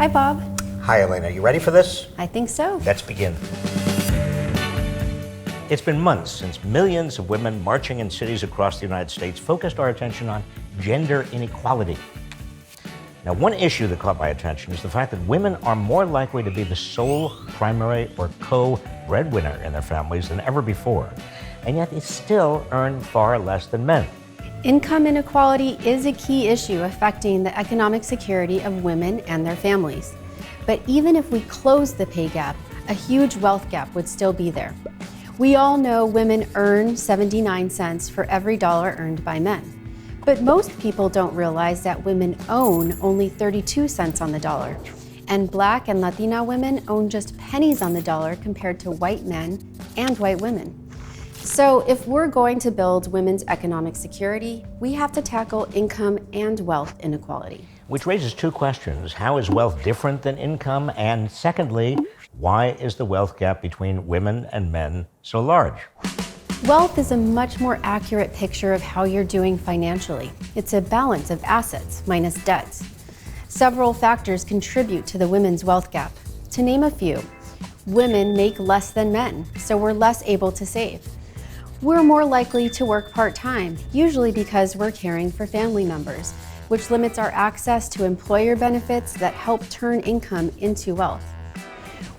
Hi, Bob. Hi, Elena. You ready for this? I think so. Let's begin. It's been months since millions of women marching in cities across the United States focused our attention on gender inequality. Now, one issue that caught my attention is the fact that women are more likely to be the sole, primary, or co-breadwinner in their families than ever before, and yet they still earn far less than men. Income inequality is a key issue affecting the economic security of women and their families. But even if we close the pay gap, a huge wealth gap would still be there. We all know women earn 79 cents for every dollar earned by men. But most people don't realize that women own only 32 cents on the dollar. And Black and Latina women own just pennies on the dollar compared to white men and white women. So if we're going to build women's economic security, we have to tackle income and wealth inequality. Which raises two questions. How is wealth different than income? And secondly, why is the wealth gap between women and men so large? Wealth is a much more accurate picture of how you're doing financially. It's a balance of assets minus debts. Several factors contribute to the women's wealth gap. To name a few, women make less than men, so we're less able to save. We're more likely to work part-time, usually because we're caring for family members, which limits our access to employer benefits that help turn income into wealth.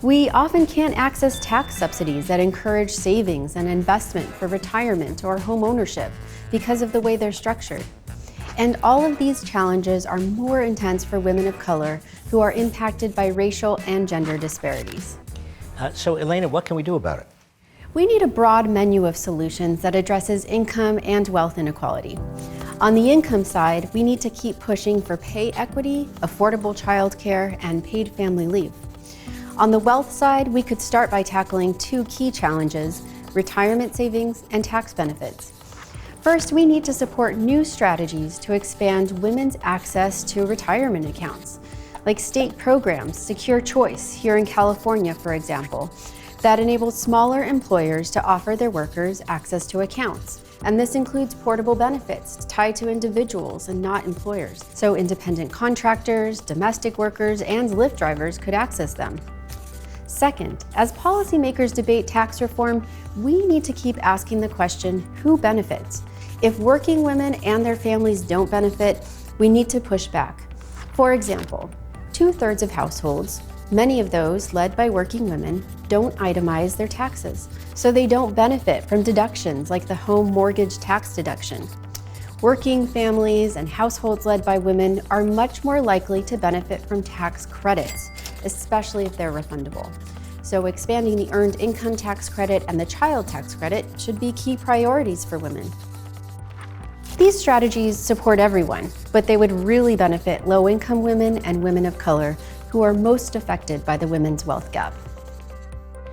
We often can't access tax subsidies that encourage savings and investment for retirement or home ownership because of the way they're structured. And all of these challenges are more intense for women of color who are impacted by racial and gender disparities. So, Elena, what can we do about it? We need a broad menu of solutions that addresses income and wealth inequality. On the income side, we need to keep pushing for pay equity, affordable childcare, and paid family leave. On the wealth side, we could start by tackling two key challenges: retirement savings and tax benefits. First, we need to support new strategies to expand women's access to retirement accounts, like state programs, Secure Choice here in California, for example, that enables smaller employers to offer their workers access to accounts. And this includes portable benefits tied to individuals and not employers. So independent contractors, domestic workers, and Lyft drivers could access them. Second, as policymakers debate tax reform, we need to keep asking the question, who benefits? If working women and their families don't benefit, we need to push back. For example, 2/3 of households, many of those led by working women, don't itemize their taxes, so they don't benefit from deductions like the home mortgage tax deduction. Working families and households led by women are much more likely to benefit from tax credits, especially if they're refundable. So expanding the earned income tax credit and the child tax credit should be key priorities for women. These strategies support everyone, but they would really benefit low-income women and women of color who are most affected by the women's wealth gap.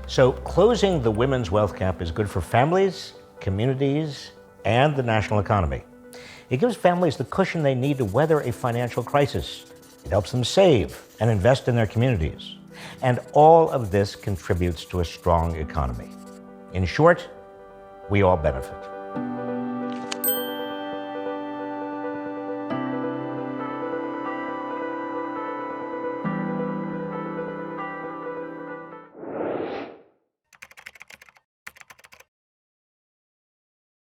So closing the women's wealth gap is good for families, communities, and the national economy. It gives families the cushion they need to weather a financial crisis. It helps them save and invest in their communities. And all of this contributes to a strong economy. In short, we all benefit.